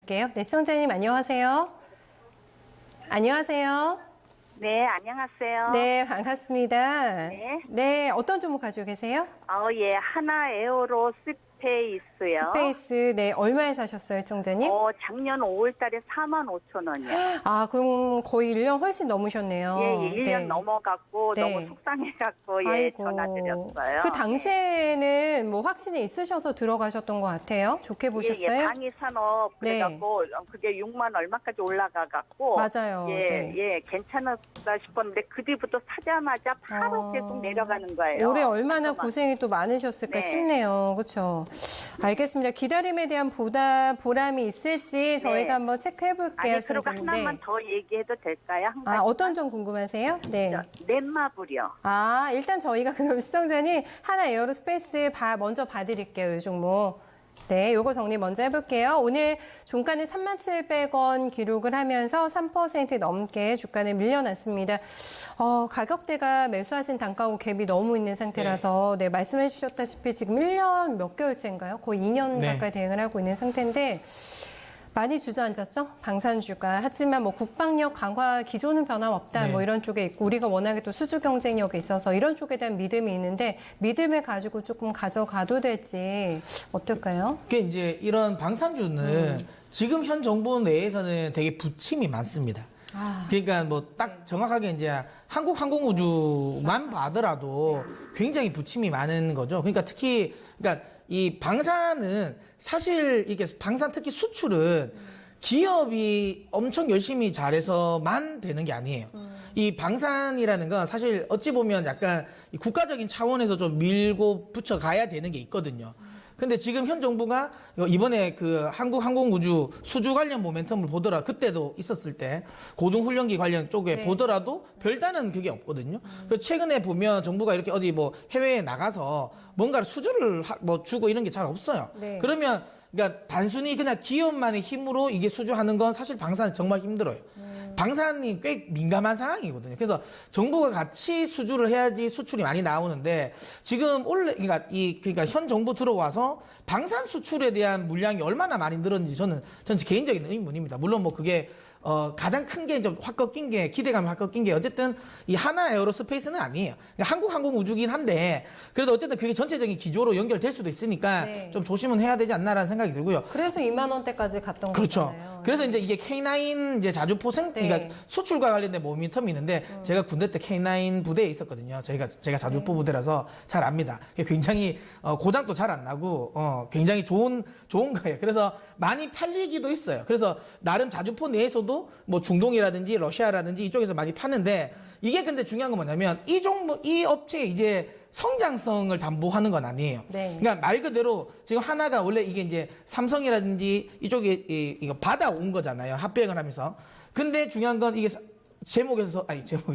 드릴게요. 네, 시청자님 안녕하세요. 안녕하세요. 네, 안녕하세요. 네, 반갑습니다. 네. 네, 어떤 종목 가지고 계세요? 예, 하나 에어로 스페이스요. 스페이스, 네, 얼마에 사셨어요, 시청자님? 작년 5월 달에 45,000원이요. 아, 그럼 거의 1년 훨씬 넘으셨네요. 예, 1년 네. 넘어갔고 네. 너무 속상해갖고 아이고. 전화드렸어요. 그 당시에는 뭐 확신이 있으셔서 들어가셨던 것 같아요. 좋게 보셨어요? 예, 방위산업 그래갖고 그게 6만 얼마까지 올라가갖고 맞아요. 예, 네. 예, 괜찮았다 싶었는데 그 뒤부터 사자마자 바로 계속 내려가는 거예요. 올해 얼마나 잠깐만. 고생이 또 많으셨을까 네. 싶네요. 그렇죠. 알겠습니다. 기다림에 대한 보람이 있을지 저희가 네. 한번 체크해 볼게요. 아니, 그리고 하나만 더 얘기해도 될까요? 한 가지. 어떤 점 궁금하세요? 네. 넷마블이요. 일단 저희가 그럼 시청자님 하나 에어로스페이스 먼저 봐드릴게요. 이 종목. 네, 요거 정리 먼저 해볼게요. 오늘 종가는 37,000원 기록을 하면서 3% 넘게 주가는 밀려났습니다. 가격대가 매수하신 단가하고 갭이 너무 있는 상태라서 네, 말씀해 주셨다시피 지금 1년 몇 개월째인가요? 거의 2년 네. 가까이 대응을 하고 있는 상태인데 많이 주저앉았죠? 방산주가. 하지만 뭐 국방력 강화 기조는 변함없다. 네. 뭐 이런 쪽에 있고 우리가 워낙에 또 수주 경쟁력이 있어서 이런 쪽에 대한 믿음이 있는데 믿음을 가지고 조금 가져가도 될지 어떨까요? 그게 이제 이런 방산주는 지금 현 정부 내에서는 되게 부침이 많습니다. 그러니까 뭐 딱 정확하게 이제 한국항공우주만 봐더라도 굉장히 부침이 많은 거죠. 그러니까 특히 이 방산은 사실 이게 방산 특히 수출은 기업이 엄청 열심히 잘해서만 되는 게 아니에요. 이 방산이라는 건 사실 어찌 보면 약간 이 국가적인 차원에서 좀 밀고 붙여 가야 되는 게 있거든요. 근데 지금 현 정부가 이번에 그 한국항공우주 수주 관련 모멘텀을 보더라 그때도 있었을 때 고등훈련기 관련 쪽에 네. 보더라도 별다른 그게 없거든요. 그래서 최근에 보면 정부가 이렇게 어디 뭐 해외에 나가서 뭔가를 수주를 뭐 주고 이런 게 잘 없어요. 네. 그러면 그러니까 단순히 그냥 기업만의 힘으로 이게 수주하는 건 사실 방산은 정말 힘들어요. 방산이 꽤 민감한 상황이거든요. 그래서 정부가 같이 수주를 해야지 수출이 많이 나오는데 지금 그러니까 현 정부 들어와서 방산 수출에 대한 물량이 얼마나 많이 늘었는지 저는 개인적인 의문입니다. 물론 뭐 그게 가장 큰 게 좀 확 꺾인 게 기대감이 확 꺾인 게 어쨌든 이 하나 에어로스페이스는 아니에요. 그러니까 한국항공우주긴 한데 그래도 어쨌든 그게 전체적인 기조로 연결될 수도 있으니까 네. 좀 조심은 해야 되지 않나라는 생각이 들고요. 그래서 2만 원대까지 갔던 그렇죠. 거잖아요. 그래서 이제 이게 K9 이제 자주포 네. 그러니까 수출과 관련된 모멘텀이 있는데 제가 군대 때 K9 부대에 있었거든요. 제가 자주포 부대라서 잘 압니다. 굉장히 고장도 잘 안 나고 굉장히 좋은 거예요. 그래서 많이 팔리기도 있어요. 그래서 나름 자주포 내에서도 뭐 중동이라든지 러시아라든지 이쪽에서 많이 파는데 이게 근데 중요한 건 뭐냐면 이 업체의 이제 성장성을 담보하는 건 아니에요. 네. 그러니까 말 그대로 지금 하나가 원래 이게 이제 삼성이라든지 이쪽에 이거 받아온 거잖아요. 합병을 하면서. 근데 중요한 건 이게 제목이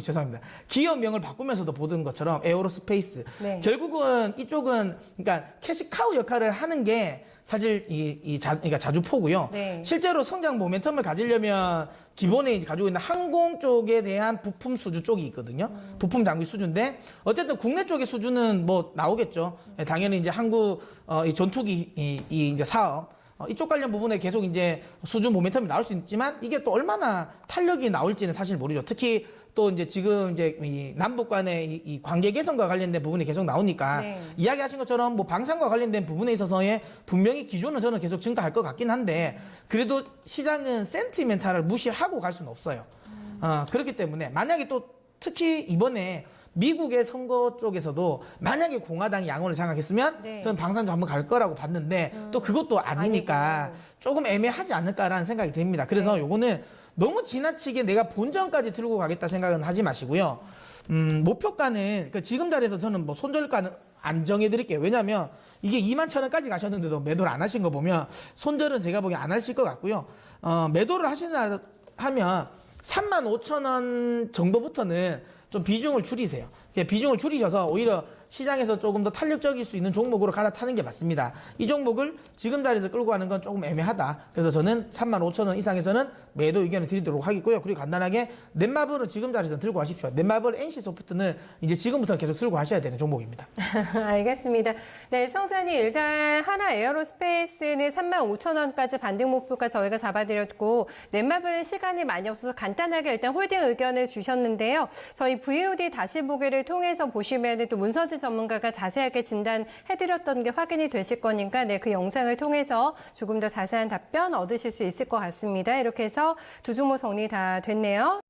죄송합니다. 기업명을 바꾸면서도 보던 것처럼 에어로스페이스. 네. 결국은 이쪽은 그러니까 캐시카우 역할을 하는 게 사실 그러니까 자주포고요. 네. 실제로 성장 모멘텀을 가지려면 기본에 이제 가지고 있는 항공 쪽에 대한 부품 수주 쪽이 있거든요. 부품 장비 수주인데 어쨌든 국내 쪽의 수주는 뭐 나오겠죠. 당연히 이제 한국 이 전투기 이 이제 사업 이쪽 관련 부분에 계속 이제 수주 모멘텀이 나올 수 있지만 이게 또 얼마나 탄력이 나올지는 사실 모르죠. 특히 또 이제 지금 이제 이 남북 간의 이 관계 개선과 관련된 부분이 계속 나오니까 네. 이야기하신 것처럼 뭐 방산과 관련된 부분에 있어서의 분명히 기조는 저는 계속 증가할 것 같긴 한데 그래도 시장은 센티멘탈을 무시하고 갈 수는 없어요. 그렇기 때문에 만약에 또 특히 이번에 미국의 선거 쪽에서도 만약에 공화당이 양호를 장악했으면 네. 저는 방산주 한번 갈 거라고 봤는데 또 그것도 아니니까 아니고. 조금 애매하지 않을까라는 생각이 듭니다. 그래서 네. 요거는 너무 지나치게 내가 본전까지 들고 가겠다 생각은 하지 마시고요. 목표가는 지금 자리에서 저는 뭐 손절가는 안 정해드릴게요. 왜냐하면 이게 21,000원까지 가셨는데도 매도를 안 하신 거 보면 손절은 제가 보기엔 안 하실 것 같고요. 매도를 하시나 하면 35,000원 정도부터는 좀 비중을 줄이세요. 비중을 줄이셔서 오히려 시장에서 조금 더 탄력적일 수 있는 종목으로 갈아타는 게 맞습니다. 이 종목을 지금 자리에서 끌고 가는 건 조금 애매하다. 그래서 저는 35,000원 이상에서는 매도 의견을 드리도록 하겠고요. 그리고 간단하게 넷마블은 지금 자리에서 들고 가십시오. 넷마블 NC소프트는 이제 지금부터는 계속 들고 가셔야 되는 종목입니다. 알겠습니다. 네, 수성사님 일단 하나 에어로스페이스는 35,000원까지 반등 목표가 저희가 잡아드렸고 넷마블은 시간이 많이 없어서 간단하게 일단 홀딩 의견을 주셨는데요. 저희 VOD 다시 보기를 통해서 보시면 또 문서지 전문가가 자세하게 진단해드렸던 게 확인이 되실 거니까 네, 그 영상을 통해서 조금 더 자세한 답변 얻으실 수 있을 것 같습니다. 이렇게 해서 두 종목 정리 다 됐네요.